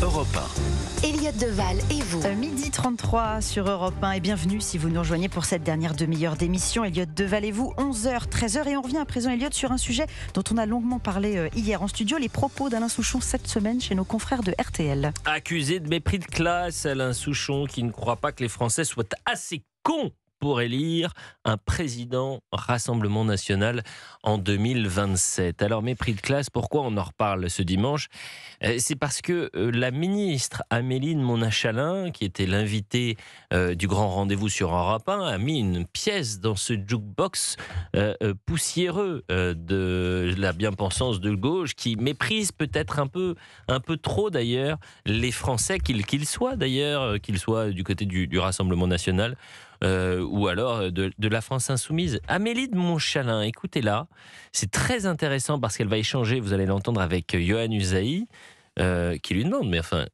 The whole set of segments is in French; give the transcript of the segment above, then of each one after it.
Europe 1. Elliott Deval et vous. 12h33 sur Europe 1 et bienvenue si vous nous rejoignez pour cette dernière demi-heure d'émission. Elliott Deval et vous, 11h, 13h. Et on revient à présent, Elliott, sur un sujet dont on a longuement parlé hier en studio, les propos d'Alain Souchon cette semaine chez nos confrères de RTL. Accusé de mépris de classe, Alain Souchon qui ne croit pas que les Français soient assez cons pour élire un président Rassemblement National en 2027. Alors, mépris de classe, pourquoi on en reparle ce dimanche ? C'est parce que la ministre Amélie de Montchalin, qui était l'invitée du grand rendez-vous sur Europe 1, a mis une pièce dans ce jukebox poussiéreux de la bien-pensance de gauche, qui méprise peut-être un peu trop d'ailleurs les Français, qu'ils soient d'ailleurs, qu'ils soient du côté du Rassemblement National, ou alors de la France Insoumise. Amélie de Montchalin, écoutez-la, c'est très intéressant parce qu'elle va échanger, vous allez l'entendre, avec Yohann Usaï, qui lui demande, mais enfin,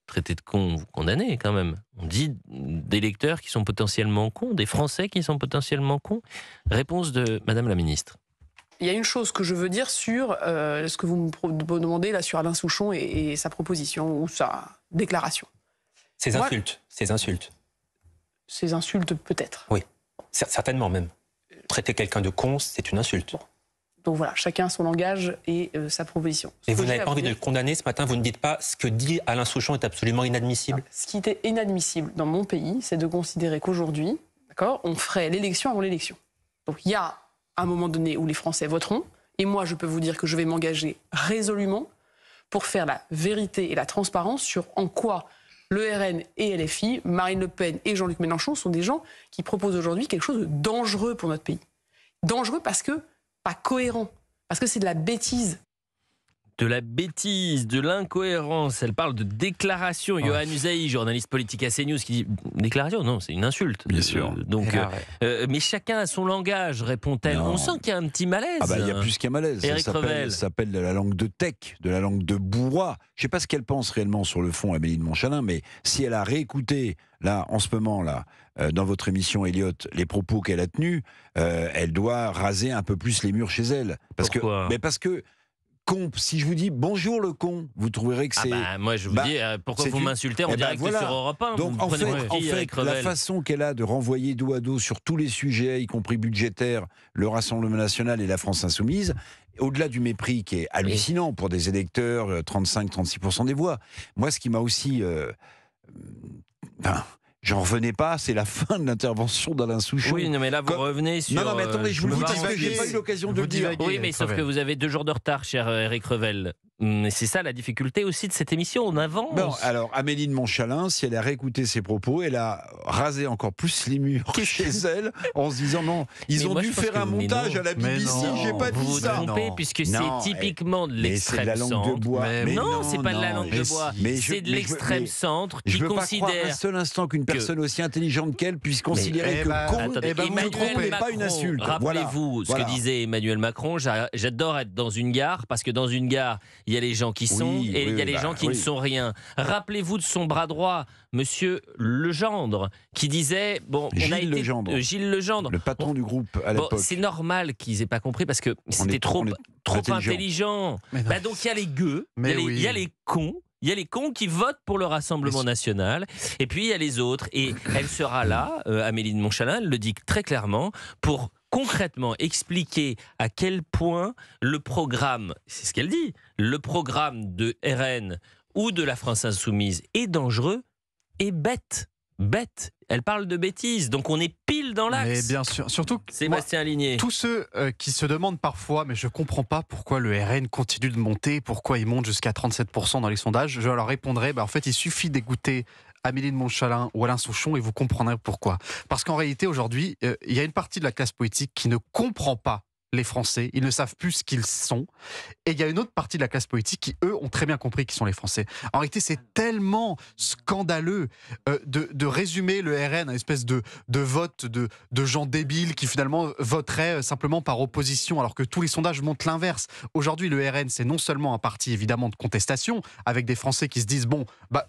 traité de con, vous condamnez quand même. On dit des lecteurs qui sont potentiellement cons, des Français qui sont potentiellement cons. Réponse de Madame la Ministre. Il y a une chose que je veux dire sur ce que vous me demandez là sur Alain Souchon et sa proposition ou sa déclaration. Ces insultes. Ces insultes, peut-être. Oui, certainement même. Traiter quelqu'un de con, c'est une insulte. Bon. Donc voilà, chacun a son langage et sa proposition. Et vous n'avez pas envie de le condamner ce matin, vous ne dites pas ce que dit Alain Souchon est absolument inadmissible. Ce qui était inadmissible dans mon pays, c'est de considérer qu'aujourd'hui, d'accord, on ferait l'élection avant l'élection. Donc il y a un moment donné où les Français voteront, et moi je peux vous dire que je vais m'engager résolument pour faire la vérité et la transparence sur en quoi le RN et LFI, Marine Le Pen et Jean-Luc Mélenchon sont des gens qui proposent aujourd'hui quelque chose de dangereux pour notre pays. Dangereux parce que pas cohérent, parce que c'est de la bêtise. De la bêtise, de l'incohérence. Elle parle de déclaration. Yohann Usaï, journaliste politique à CNews, qui dit déclaration, non, c'est une insulte. Bien sûr. Mais chacun a son langage, répond-elle. On sent qu'il y a un petit malaise. Ah bah, il y a plus qu'un malaise. Ça s'appelle de la langue de tech, de la langue de bourrois. Je ne sais pas ce qu'elle pense réellement sur le fond, Amélie de Montchalin, mais si elle a réécouté, là, en ce moment, là, dans votre émission, Elliott, les propos qu'elle a tenus, elle doit raser un peu plus les murs chez elle. Pourquoi ? Parce que con, si je vous dis bonjour le con, vous trouverez que c'est... moi je vous dis, pourquoi vous m'insultez en direct sur Europe 1 ? Donc en fait la façon qu'elle a de renvoyer dos à dos sur tous les sujets, y compris budgétaires, le Rassemblement National et la France Insoumise, au-delà du mépris qui est hallucinant pour des électeurs, 35-36% des voix. Moi, ce qui m'a aussi... j'en revenais pas, c'est la fin de l'intervention d'Alain Souchon. Oui, non, mais là, vous revenez sur... Non, mais attendez, je vous le dis parce que j'ai pas eu l'occasion de le dire. Oui, mais sauf que vous avez 2 jours de retard, cher Eric Revel. C'est ça la difficulté aussi de cette émission, on avance. Non, alors, Amélie de Montchalin, si elle a réécouté ses propos, elle a rasé encore plus les murs chez elle, en se disant non, ils ont dû faire un montage à la BBC, j'ai pas dit ça. Vous vous trompez, puisque c'est typiquement de l'extrême centre. Non, c'est pas de la langue de bois, c'est de l'extrême centre qui considère... Je veux pas croire un seul instant qu'une personne aussi intelligente qu'elle puisse considérer que con n'est pas une insulte. Rappelez-vous ce que disait Emmanuel Macron, j'adore être dans une gare, parce que dans une gare, il y a les gens qui sont et il y a les gens qui ne sont rien. Rappelez-vous de son bras droit, Monsieur Legendre, qui disait... Gilles Legendre. Le patron du groupe à l'époque. C'est normal qu'ils n'aient pas compris, parce que c'était trop intelligent. Donc il y a les gueux, il y a les cons. Il y a les cons qui votent pour le Rassemblement National, et puis il y a les autres. Et elle sera là, Amélie de Montchalin, elle le dit très clairement, pour concrètement expliquer à quel point le programme, c'est ce qu'elle dit, le programme de RN ou de la France Insoumise est dangereux et bête. Elle parle de bêtises, donc on est pile dans l'axe. Mais bien sûr, surtout Sébastien Ligné. Tous ceux qui se demandent parfois, mais je comprends pas pourquoi le RN continue de monter, pourquoi il monte jusqu'à 37% dans les sondages, je leur répondrai, en fait il suffit d'écouter Amélie de Montchalin ou Alain Souchon et vous comprendrez pourquoi. Parce qu'en réalité aujourd'hui, il y a une partie de la classe politique qui ne comprend pas les Français, ils ne savent plus ce qu'ils sont. Et il y a une autre partie de la classe politique qui, eux, ont très bien compris qui sont les Français. En réalité, c'est tellement scandaleux de résumer le RN à une espèce de vote de gens débiles qui finalement voteraient simplement par opposition, alors que tous les sondages montrent l'inverse. Aujourd'hui, le RN, c'est non seulement un parti évidemment de contestation, avec des Français qui se disent,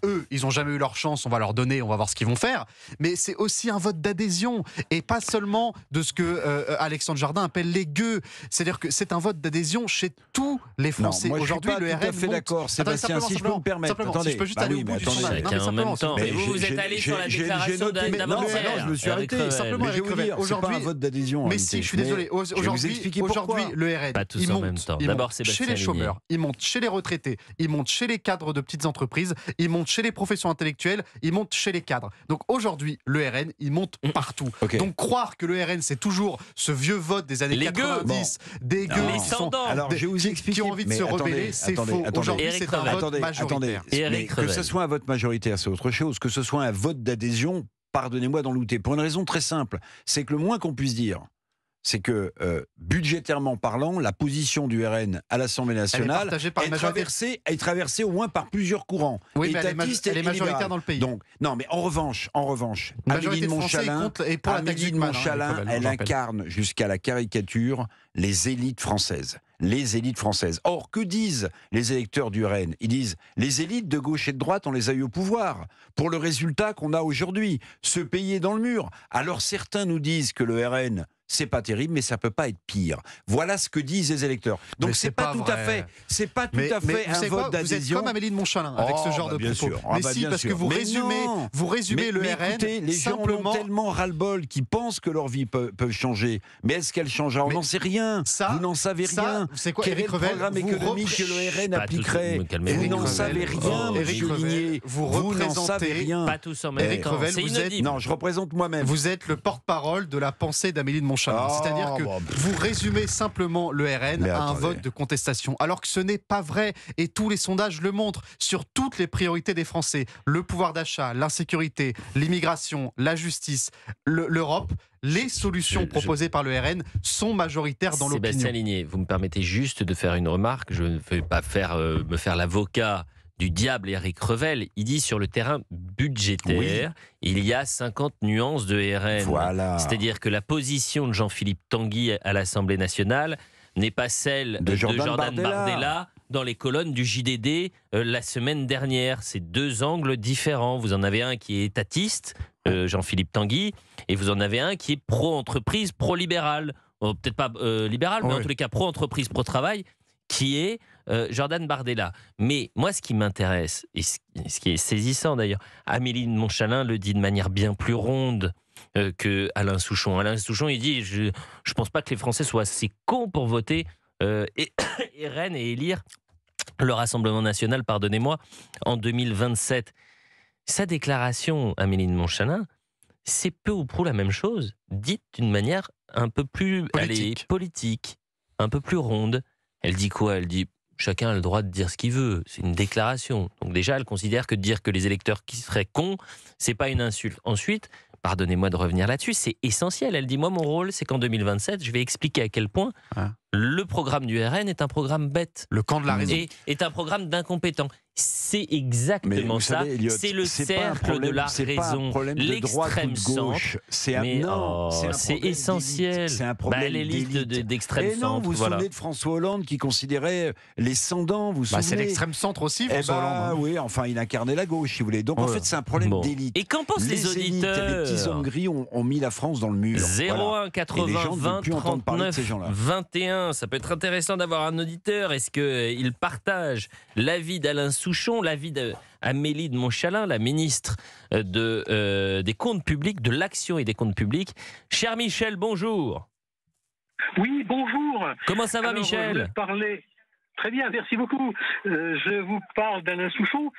eux, ils n'ont jamais eu leur chance, on va leur donner, on va voir ce qu'ils vont faire, mais c'est aussi un vote d'adhésion, et pas seulement de ce que Alexandre Jardin appelle les gueux. que, c'est-à-dire que c'est un vote d'adhésion chez tous les Français. Non, moi, Aujourd'hui, je suis pas tout à fait d'accord, Sébastien, si je peux me permettre. Si je peux juste aller au bout du sondage. Chacun en même temps. Mais vous êtes allé sur la déclaration d'avant-hier. Non, je me suis arrêté. Simplement, Je vais vous dire, c'est pas un vote d'adhésion. Mais si, je suis désolé. Aujourd'hui, le RN, pas tous en même temps. D'abord, chez les chômeurs, il monte chez les retraités, il monte chez les cadres de petites entreprises, il monte chez les professions intellectuelles, il monte chez les cadres. Donc aujourd'hui, le RN, il monte partout. Okay. Donc croire que le RN, c'est toujours ce vieux vote des années 90, des gueux qui ont envie de se rebeller, c'est faux. Aujourd'hui, c'est un vote majoritaire. Que ce soit un vote majoritaire, c'est autre chose. Que ce soit un vote d'adhésion, pardonnez-moi d'en douter. Pour une raison très simple, c'est que le moins qu'on puisse dire, c'est que, budgétairement parlant, la position du RN à l'Assemblée nationale est traversée au moins par plusieurs courants. Oui, mais elle est majoritaire dans le pays. Donc, non, mais en revanche, Amélie de Montchalin, elle incarne jusqu'à la caricature les élites françaises. Les élites françaises. Or, que disent les électeurs du RN? Ils disent, les élites de gauche et de droite, on les a eu au pouvoir. Pour le résultat qu'on a aujourd'hui, se payer dans le mur. Alors certains nous disent que le RN, c'est pas terrible, mais ça peut pas être pire. Voilà ce que disent les électeurs. Donc c'est pas tout à fait, un vote d'adhésion. Vous êtes comme Amélie de Montchalin avec ce genre de propos. Mais si, parce que vous résumez le RN. Écoutez, les gens ont tellement ras-le-bol qu'ils pensent que leur vie peut changer. Mais est-ce qu'elle change? Alors, on n'en sait rien. Vous n'en savez rien. C'est quoi, quel est le programme économique que le RN appliquerait? Vous n'en savez rien, monsieur Ligné. Vous n'en savez rien. Pas tous en même temps. Éric Revel, non, je représente moi-même. Vous êtes le porte-parole de la pensée d'Amélie de Montchalin. C'est-à-dire que vous résumez simplement le RN à un vote de contestation, alors que ce n'est pas vrai, et tous les sondages le montrent, sur toutes les priorités des Français, le pouvoir d'achat, l'insécurité, l'immigration, la justice, l'Europe, les solutions proposées par le RN sont majoritaires dans l'opinion. Sébastien Ligné, vous me permettez juste de faire une remarque, je ne veux pas me faire l'avocat du diable Éric Revel. Il dit sur le terrain budgétaire, il y a 50 nuances de RN. Voilà. C'est-à-dire que la position de Jean-Philippe Tanguy à l'Assemblée nationale n'est pas celle de Jordan Bardella dans les colonnes du JDD la semaine dernière. C'est deux angles différents. Vous en avez un qui est étatiste, Jean-Philippe Tanguy, et vous en avez un qui est pro-entreprise, pro-libéral. Peut-être pas libéral, mais en tous les cas pro-entreprise, pro-travail, qui est Jordan Bardella. Mais moi, ce qui m'intéresse, et ce qui est saisissant d'ailleurs, Amélie de Montchalin le dit de manière bien plus ronde que Alain Souchon. Alain Souchon, il dit, je ne pense pas que les Français soient assez cons pour voter RN et élire le Rassemblement National, pardonnez-moi, en 2027. Sa déclaration, Amélie de Montchalin, c'est peu ou prou la même chose, dite d'une manière un peu plus politique, un peu plus ronde. Elle dit quoi? Elle dit chacun a le droit de dire ce qu'il veut. C'est une déclaration. Donc déjà, elle considère que de dire que les électeurs qui seraient cons, c'est pas une insulte. Ensuite, pardonnez-moi de revenir là-dessus, c'est essentiel. Elle dit, moi, mon rôle, c'est qu'en 2027, je vais expliquer à quel point le programme du RN est un programme bête. Le camp de la raison. Et est un programme d'incompétents. C'est exactement ça. Elliot, c'est le cercle de la raison. L'extrême centre. C'est essentiel. C'est un problème l'élite d'extrême centre. Non, vous vous souvenez de François Hollande qui considérait les sans-dents, vous vous souvenez? C'est l'extrême centre aussi, François Hollande. Oui, enfin, il incarnait la gauche, si vous voulez. Donc en fait, c'est un problème d'élite. Et qu'en pensent les auditeurs? Les petits hommes gris ont mis la France dans le mur. 01 80 20 39 21. Ça peut être intéressant d'avoir un auditeur. Est-ce qu'il partage l'avis d'Alain Souchon, l'avis d'Amélie de Montchalin, la ministre des comptes publics, de l'action et des comptes publics? Cher Michel, bonjour. Oui, bonjour. Comment ça va, Michel? Très bien, merci beaucoup. Je vous parle d'Alain Souchon.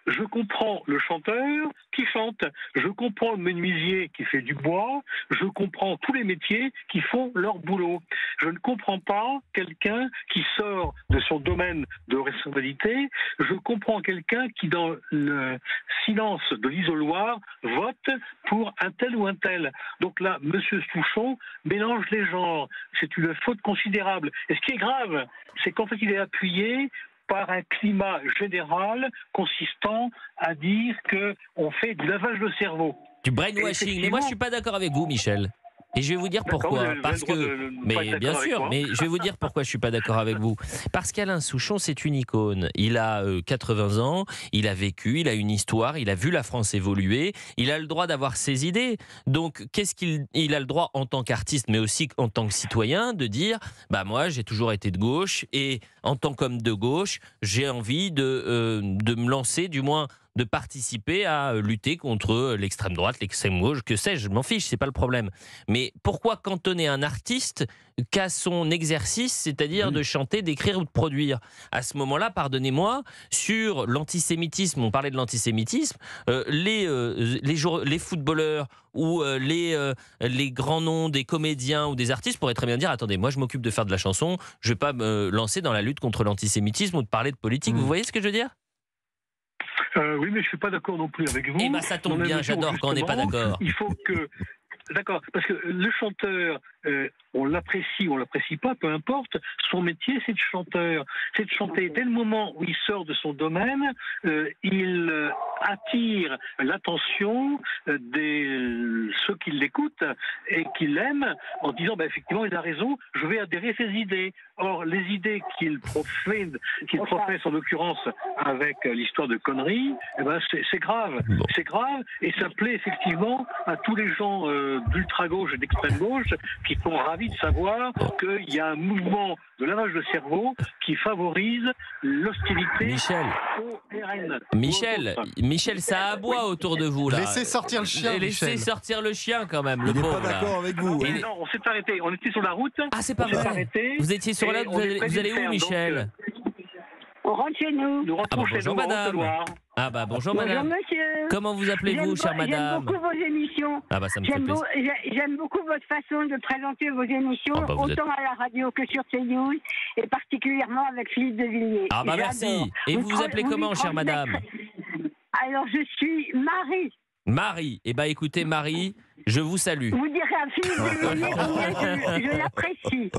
Je comprends le chanteur qui chante, je comprends le menuisier qui fait du bois, je comprends tous les métiers qui font leur boulot. Je ne comprends pas quelqu'un qui sort de son domaine de responsabilité, je comprends quelqu'un qui, dans le silence de l'isoloir, vote pour un tel ou un tel. Donc là, M. Souchon mélange les genres. C'est une faute considérable. Et ce qui est grave, c'est qu'en fait, il est appuyé par un climat général consistant à dire qu'on fait du lavage de cerveau. Du brainwashing. Mais moi, je ne suis pas d'accord avec vous, Michel. Et je vais vous dire pourquoi. Parce que, mais bien sûr, mais je vais vous dire pourquoi je suis pas d'accord avec vous. Parce qu'Alain Souchon, c'est une icône. Il a 80 ans, il a vécu, il a une histoire, il a vu la France évoluer, il a le droit d'avoir ses idées. Donc, qu'est-ce qu'il a le droit en tant qu'artiste, mais aussi en tant que citoyen, de dire, bah moi, j'ai toujours été de gauche et en tant qu'homme de gauche, j'ai envie de me lancer, du moins de participer à lutter contre l'extrême droite, l'extrême gauche, que sais-je, je m'en fiche, c'est pas le problème. Mais pourquoi cantonner un artiste qu'à son exercice, c'est-à-dire de chanter, d'écrire ou de produire? À ce moment-là, pardonnez-moi, sur l'antisémitisme, on parlait de l'antisémitisme, les footballeurs ou les grands noms des comédiens ou des artistes pourraient très bien dire, attendez, moi je m'occupe de faire de la chanson, je vais pas me lancer dans la lutte contre l'antisémitisme ou de parler de politique. Vous voyez ce que je veux dire? Oui, mais je suis pas d'accord non plus avec vous. Eh ben, ça tombe bien, j'adore quand on n'est pas d'accord. Il faut que... D'accord, parce que le chanteur, on l'apprécie ou on l'apprécie pas, peu importe, son métier c'est de chanteur. C'est de chanter. Dès le moment où il sort de son domaine, il attire l'attention de ceux qui l'écoutent et qui l'aiment en disant bah, effectivement il a raison, je vais adhérer à ses idées. Or, les idées qu'il professe en l'occurrence avec l'histoire de conneries, eh ben, c'est grave. Bon. C'est grave et ça plaît effectivement à tous les gens d'ultra-gauche et d'extrême-gauche qui sont ravis de savoir qu'il y a un mouvement de lavage de cerveau qui favorise l'hostilité au RN. Michel, ça aboie autour de vous là. Laissez sortir le chien. Laissez sortir le chien quand même, le pauvre. Il n'est pas d'accord avec vous. Non, on s'est arrêté. On était sur la route. Ah, c'est pas vrai. Vous étiez sur la route. Vous allez où, Michel? On rentre chez nous. Nous rentrons chez bonjour nous, madame. Ah bah bonjour madame. Bonjour monsieur. Comment vous appelez-vous, chère madame? J'aime beaucoup vos émissions. Ah bah ça me fait plaisir. J'aime beaucoup votre façon de présenter vos émissions, autant à la radio que sur CNews, et particulièrement avec Philippe de Villiers. Ah bah merci. Et vous vous appelez comment, chère madame? Alors je suis Marie. Marie. Eh bah écoutez Marie, je vous salue. Vous direz à Philippe de Villiers combien je l'apprécie.